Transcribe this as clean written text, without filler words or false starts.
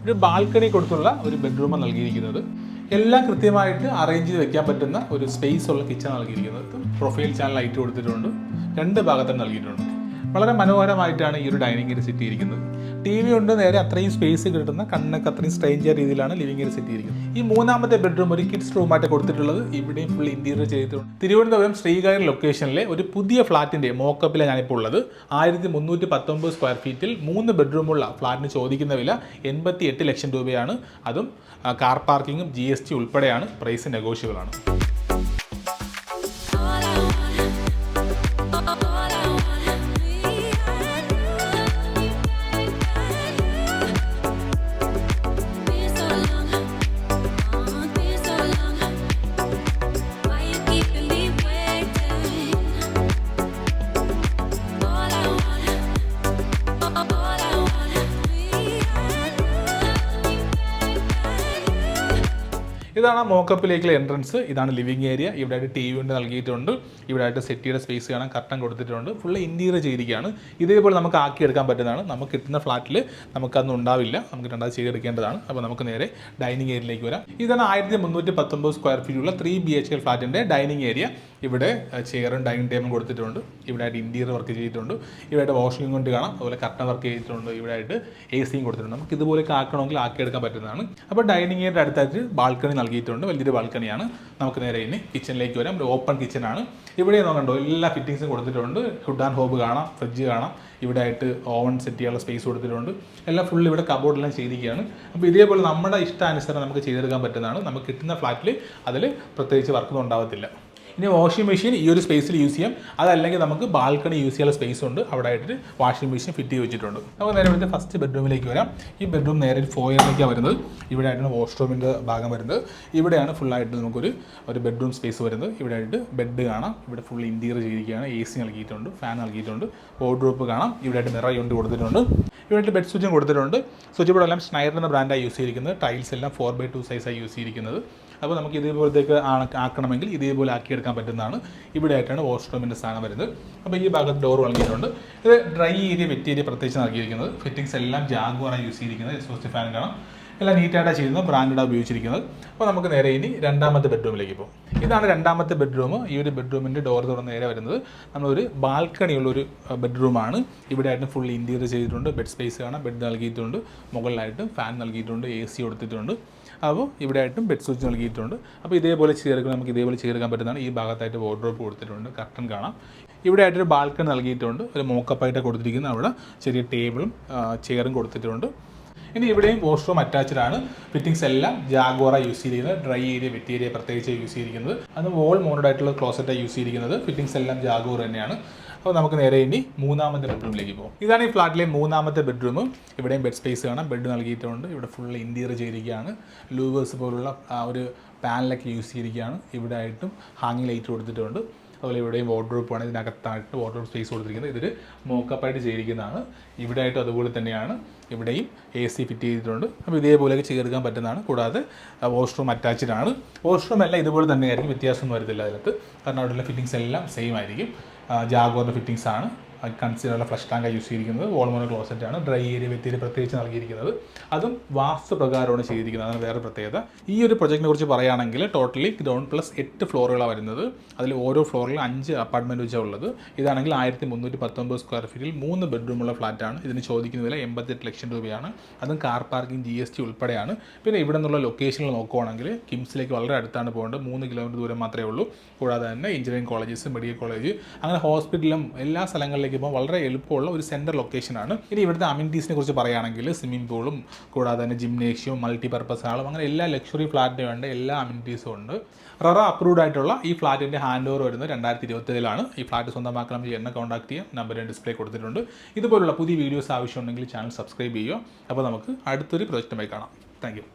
ഒരു ബാൽക്കണി കൊടുത്തുള്ള ഒരു ബെഡ്റൂം നൽകിയിരിക്കുന്നത്. എല്ലാം കൃത്യമായിട്ട് അറേഞ്ച് ചെയ്ത് വെക്കാൻ പറ്റുന്ന ഒരു സ്പേസ് ഉള്ള കിച്ചൺ നൽകിയിരിക്കുന്നത്. പ്രൊഫൈൽ ചാനൽ ലൈറ്റ് കൊടുത്തിട്ടുണ്ട്, രണ്ട് ഭാഗത്തും നൽകിയിട്ടുണ്ട്. വളരെ മനോഹരമായിട്ടാണ് ഈ ഒരു ഡൈനിങ് ഏരിയ സെറ്റ് ചെയ്തിരിക്കുന്നത്. ടി വി കൊണ്ട് നേരെ അത്രയും സ്പേസ് കിട്ടുന്ന കണ്ണൊക്കെ അത്രയും സ്ട്രെയിഞ്ച് ആയ രീതിയിലാണ് ലിവിംഗ് ഏരിയ സെറ്റ് ചെയ്തിരിക്കുന്നത്. ഈ മൂന്നാമത്തെ ബെഡ്റൂം ഒരു കിഡ്സ് റൂമായിട്ട് കൊടുത്തിട്ടുള്ളത്. ഇവിടെയും ഫുൾ ഇന്റീരിയർ ചെയ്തിട്ടുണ്ട്. തിരുവനന്തപുരം ശ്രീകാര്യം ലൊക്കേഷനിലെ ഒരു പുതിയ ഫ്ലാറ്റിന്റെ മോക്കപ്പിലാണ് ഞാനിപ്പോൾ ഉള്ളത്. 1319 സ്ക്വയർ ഫീറ്റിൽ 3 ബെഡ്റൂമുള്ള ഫ്ലാറ്റിന് ചോദിക്കുന്ന വില 88 ലക്ഷം രൂപയാണ്. അതും കാർ പാർക്കിങ്ങും GST ഉൾപ്പെടെയാണ്. പ്രൈസ് നെഗോഷ്യബിൾ ആണ്. ഇതാണ് മോക്കപ്പിലേക്കുള്ള എൻട്രൻസ്. ഇതാണ് ലിവിംഗ് ഏരിയ. ഇവിടെ ആയിട്ട് TV കൊണ്ട് നൽകിയിട്ടുണ്ട്. ഇവിടെ ആയിട്ട് സെറ്റിയുടെ സ്പേസ് കാണാൻ കർട്ടൻ കൊടുത്തിട്ടുണ്ട്. ഫുള്ള് ഇന്റീരിയർ ചെയ്തിരിക്കുകയാണ്. ഇതേപോലെ നമുക്ക് ആക്കിയെടുക്കാൻ പറ്റുന്നതാണ്. നമുക്ക് കിട്ടുന്ന ഫ്ലാറ്റിൽ നമുക്കതൊന്നും ഉണ്ടാവില്ല, നമുക്ക് രണ്ടാമത് ചെയ്തെടുക്കേണ്ടതാണ്. അപ്പോൾ നമുക്ക് നേരെ ഡൈനിങ് ഏരിയയിലേക്ക് വരാം. ഇതാണ് 1319 സ്ക്വയർ ഫീറ്റുള്ള 3 BHK ഫ്ലാറ്റിൻ്റെ ഡൈനിങ് ഏരിയ. ഇവിടെ ചെയറും ഡൈനിങ് ടേബിളും കൊടുത്തിട്ടുണ്ട്. ഇവിടെ ആയിട്ട് ഇന്റീരിയർ വർക്ക് ചെയ്തിട്ടുണ്ട്. ഇവിടെ ആയിട്ട് വാഷിംഗ് കൊണ്ട് കാണാം, അതുപോലെ കർട്ടൻ വർക്ക് ചെയ്തിട്ടുണ്ട്. ഇവിടെ ആയിട്ട് AC കൊടുത്തിട്ടുണ്ട്. നമുക്ക് ഇതുപോലെയൊക്കെ ആക്കണമെങ്കിൽ ആക്കിയെടുക്കാൻ പറ്റുന്നതാണ്. അപ്പോൾ ഡൈനിങ് ഏരിയയുടെ അടുത്തായിട്ട് ബാൽക്കണി നൽകിയിട്ടുണ്ട്. വലിയൊരു ബാൽക്കണിയാണ്. നമുക്ക് നേരെ ഇനി കിച്ചണിലേക്ക് വരാം. ഒരു ഓപ്പൺ കിച്ചനാണ്. ഇവിടെ നോക്കണ്ടോ, എല്ലാ ഫിറ്റിങ്സും കൊടുത്തിട്ടുണ്ട്. ഹുഡ് ആൻഡ് ഹോബ് കാണാം, ഫ്രിഡ്ജ് കാണാം. ഇവിടെ ആയിട്ട് ഓവൻ സെറ്റ് ചെയ്യാനുള്ള സ്പേസ് കൊടുത്തിട്ടുണ്ട്. എല്ലാം ഫുൾ ഇവിടെ കബോർഡെല്ലാം ചെയ്തിരിക്കുകയാണ്. അപ്പോൾ ഇതേപോലെ നമ്മുടെ ഇഷ്ടാനുസരണം നമുക്ക് ചെയ്തെടുക്കാൻ പറ്റുന്നതാണ്. നമുക്ക് കിട്ടുന്ന ഫ്ലാറ്റിൽ അതിൽ പ്രത്യേകിച്ച് വർക്കൊന്നും ഉണ്ടാവത്തില്ല. ഇനി വാഷിംഗ് മെഷീൻ ഈ ഒരു സ്പേസിൽ യൂസ് ചെയ്യാം. അതല്ലെങ്കിൽ നമുക്ക് ബാൽക്കണി യൂസ് ചെയ്യാനുള്ള സ്പേസ് ഉണ്ട്. അവിടെ ആയിട്ട് വാഷിംഗ് മെഷീൻ ഫിറ്റ് ചെയ്ത് വെച്ചിട്ടുണ്ട്. നമുക്ക് നേരെ ഇവിടുത്തെ ഫസ്റ്റ് ബെഡ്റൂമിലേക്ക് വരാം. ഈ ബെഡ്റൂം നേരെ ഒരു ഫോയറിലേക്കാണ് വരുന്നത്. ഇവിടെ ആയിട്ടാണ് വാഷ്റൂമിൻ്റെ ഭാഗം വരുന്നത്. ഇവിടെയാണ് ഫുള്ളായിട്ട് നമുക്കൊരു ബെഡ്റൂം സ്പേസ് വരുന്നത്. ഇവിടെ ആയിട്ട് ബെഡ് കാണാം. ഇവിടെ ഫുൾ ഇന്റീരിയർ ചെയ്തിരിക്കുകയാണ്. AC നൽകിയിട്ടുണ്ട്, ഫാൻ നൽകിയിട്ടുണ്ട്, വാർഡ്രോബ് കാണാം. ഇവിടെ ആയിട്ട് മിറർ കൊണ്ട് കൊടുത്തിട്ടുണ്ട്. ഇവിടെ ബെഡ് സ്വിച്ചും കൊടുത്തിട്ടുണ്ട്. സ്വിച്ച് ബോർഡ് എല്ലാം സ്നൈഡർ എന്ന ബ്രാൻഡാണ് യൂസ് ചെയ്തിരിക്കുന്നത്. ടൈൽസ് എല്ലാം 4x2 സൈസാണ് യൂസ് ചെയ്തിരിക്കുന്നത്. അപ്പോൾ നമുക്ക് ഇതേപോലത്തേക്ക് ആക്കണമെങ്കിൽ ഇതേപോലെ ആക്കിയെടുക്കാൻ പറ്റുന്നതാണ്. ഇവിടെ ആയിട്ടാണ് വാഷ്റൂമിൻ്റെ സ്ഥാനം വരുന്നത്. അപ്പോൾ ഈ ഭാഗത്ത് ഡോർ നൽകിയിട്ടുണ്ട്. ഇത് ഡ്രൈ ഏരിയ, വെറ്റ് ഏരിയ പ്രത്യേകിച്ച് നൽകിയിരിക്കുന്നത്. ഫിറ്റിങ്സ് എല്ലാം ജാഗ്വാറാണ് യൂസ് ചെയ്തിരിക്കുന്നത്. എക്സോസ്റ്റ് ഫാൻ കാണാം. എല്ലാം നീറ്റായിട്ടാണ് ചെയ്യുന്നത്, ബ്രാൻഡാണ് ഉപയോഗിച്ചിരിക്കുന്നത്. അപ്പോൾ നമുക്ക് നേരെ ഇനി രണ്ടാമത്തെ ബെഡ്റൂമിലേക്ക് പോകും. ഇതാണ് രണ്ടാമത്തെ ബെഡ്റൂം. ഈ ഒരു ബെഡ്റൂമിൻ്റെ ഡോർ തുറന്ന് നേരെ വരുന്നത് നമ്മളൊരു ബാൽക്കണിയുള്ളൊരു ബെഡ്റൂമാണ്. ഇവിടെ ആയിട്ട് ഫുൾ ഇന്റീരിയർ ചെയ്തിട്ടുണ്ട്. ബെഡ് സ്പേസ് കാണാം, ബെഡ് നൽകിയിട്ടുണ്ട്. മുകളിലായിട്ട് ഫാൻ നൽകിയിട്ടുണ്ട്, AC കൊടുത്തിട്ടുണ്ട്. അപ്പോൾ ഇവിടെ ആയിട്ടും ബെഡ് സ്വിച്ച് നൽകിയിട്ടുണ്ട്. അപ്പോൾ ഇതേപോലെ ചേർക്കാൻ നമുക്ക് ഇതേപോലെ ചേർക്കാൻ പറ്റുന്നതാണ്. ഈ ഭാഗത്തായിട്ട് വാർഡ്രോബ് കൊടുത്തിട്ടുണ്ട്, കർട്ടൻ കാണാം. ഇവിടെ ആയിട്ടൊരു ബാൽക്കണി നൽകിയിട്ടുണ്ട്. ഒരു മോക്കപ്പായിട്ട് കൊടുത്തിരിക്കുന്നത്. അവിടെ ചെറിയ ടേബിളും ചെയറും കൊടുത്തിട്ടുണ്ട്. ഇനി ഇവിടെയും വാഷ്റൂം അറ്റാച്ച്ഡ് ആണ്. ഫിറ്റിങ്സ് എല്ലാം ജാഗ്വാറ യൂസ് ചെയ്തിരിക്കുന്നത്. ഡ്രൈ ഏരിയ, വെറ്റ് ഏരിയ പ്രത്യേകിച്ച് യൂസ് ചെയ്തിരിക്കുന്നത്. അത് വോൾ മൗണ്ടഡ് ആയിട്ടുള്ള ക്ലോസറ്റാണ് യൂസ് ചെയ്തിരിക്കുന്നത്. ഫിറ്റിങ്സ് എല്ലാം ജാഗ്വാർ തന്നെയാണ്. അപ്പോൾ നമുക്ക് നേരെ ഇനി മൂന്നാമത്തെ ബെഡ്റൂമിലേക്ക് പോകും. ഇതാണ് ഈ ഫ്ലാറ്റിലെ മൂന്നാമത്തെ ബെഡ്റൂം. ഇവിടെയും ബെഡ് സ്പേസ് കാണാം, ബെഡ് നൽകിയിട്ടുണ്ട്. ഇവിടെ ഫുൾ ഇന്റീരിയർ ചെയ്തിരിക്കുകയാണ്. ലൂവേഴ്സ് പോലുള്ള ഒരു പാനലൊക്കെ യൂസ് ചെയ്തിരിക്കുകയാണ്. ഇവിടെ ആയിട്ടും ഹാങ്ങിങ് ലൈറ്റ് കൊടുത്തിട്ടുണ്ട്. അതുപോലെ ഇവിടെയും വാർഡ്രോബാണ്. ഇതിനകത്തായിട്ട് വാർഡ്രോബ് സ്പേസ് കൊടുത്തിരിക്കുന്നത്. ഇതൊരു മോക്കപ്പായിട്ട് ചെയ്തിരിക്കുന്നതാണ്. ഇവിടെ ആയിട്ടും അതുപോലെ തന്നെയാണ്. ഇവിടെയും AC ഫിറ്റ് ചെയ്തിട്ടുണ്ട്. അപ്പോൾ ഇതേപോലെയൊക്കെ ചെയ്തെടുക്കാൻ പറ്റുന്നതാണ്. കൂടാതെ വാഷ്റൂം അറ്റാച്ച്ഡ് ആണ്. വാഷ്റൂം എല്ലാം ഇതുപോലെ തന്നെയായിരിക്കും, വ്യത്യാസമൊന്നും വരത്തില്ല അതിനകത്ത്. കാരണം അവിടെയുള്ള ഫിറ്റിങ്സ് എല്ലാം സെയിം ആയിരിക്കും. ജാഗ്വാറിൻ്റെ ഫിറ്റിങ്സ് ആണ്. കൺസിഡറുള്ള ഫ്ലഷ് ടാങ്കാണ് യൂസ് ചെയ്തിരിക്കുന്നത്. വോൾമോണോ ക്ലോസറ്റ് ആണ്. ഡ്രൈ ഏരിയ, വെറ്റ് ഏരിയ പ്രത്യേകിച്ച് നൽകിയിരിക്കുന്നത്. അതും വാസ്തു പ്രകാരമാണ് ചെയ്തിരിക്കുന്നത്. അതാണ് വേറെ പ്രത്യേകത. ഈ ഒരു പ്രൊജക്റ്റിനെ കുറിച്ച് പറയുകയാണെങ്കിൽ ടോട്ടലി ഗ്രൗണ്ട് പ്ലസ് 8 ഫ്ലോറുകളാണ് വരുന്നത്. അതിൽ ഓരോ ഫ്ലോറിലും 5 അപ്പാർട്ട്മെൻറ്റ് വെച്ചാണ് ഉള്ളത്. ഇതാണെങ്കിൽ 1319 സ്ക്വയർ ഫീറ്റിൽ 3 ബെഡ്റൂമുള്ള ഫ്ലാറ്റാണ്. ഇതിന് ചോദിക്കുന്ന വില 88 ലക്ഷം രൂപയാണ്. അതും കാർ പാർക്കിംഗ് GST ഉൾപ്പെടെയാണ്. പിന്നെ ഇവിടെ നിന്നുള്ള ലൊക്കേഷനിൽ നോക്കുവാണെങ്കിൽ കിംസിലേക്ക് വളരെ അടുത്താണ് പോകേണ്ടത്. 3 കിലോമീറ്റർ ദൂരം മാത്രമേ ഉള്ളൂ. കൂടാതെ തന്നെ എഞ്ചിനീയറിംഗ് കോളേജസ്, മെഡിക്കൽ കോളേജ്, അങ്ങനെ ഹോസ്പിറ്റലും എല്ലാ സ്ഥലങ്ങളിലേക്ക് ഇപ്പോൾ വളരെ എളുപ്പമുള്ള ഒരു സെൻറ്റർ ലൊക്കേഷനാണ്. ഇനി ഇവിടുത്തെ അമ്യൂണിറ്റീസിനെ കുറിച്ച് പറയുകയാണെങ്കിൽ സ്വിമ്മിംഗ് പൂളും കൂടാതെ തന്നെ ജിംനേഷ്യവും മൾട്ടിപർപ്പസ് ഹാളും അങ്ങനെ എല്ലാ ലക്ഷറി ഫ്ലാറ്റിന് വേണ്ട എല്ലാ അമ്യൂണിറ്റീസും ഉണ്ട്. ററ അപ്രൂവ്ഡ് ആയിട്ടുള്ള ഈ ഫ്ലാറ്റിൻ്റെ ഹാൻഡ് ഓവർ വരുന്നത് 2027 ഈ ഫ്ലാറ്റ് സ്വന്തമാക്കണം എന്നെ കോൺടാക്ട് ചെയ്യാം. നമ്പർ ഡിസ്പ്ലേ കൊടുത്തിട്ടുണ്ട്. ഇതുപോലുള്ള പുതിയ വീഡിയോസ് ആവശ്യമുണ്ടെങ്കിൽ ചാനൽ സബ്സ്ക്രൈബ് ചെയ്യുക. അപ്പോൾ നമുക്ക് അടുത്തൊരു പ്രൊജക്റ്റുമായി കാണാം. Thank you.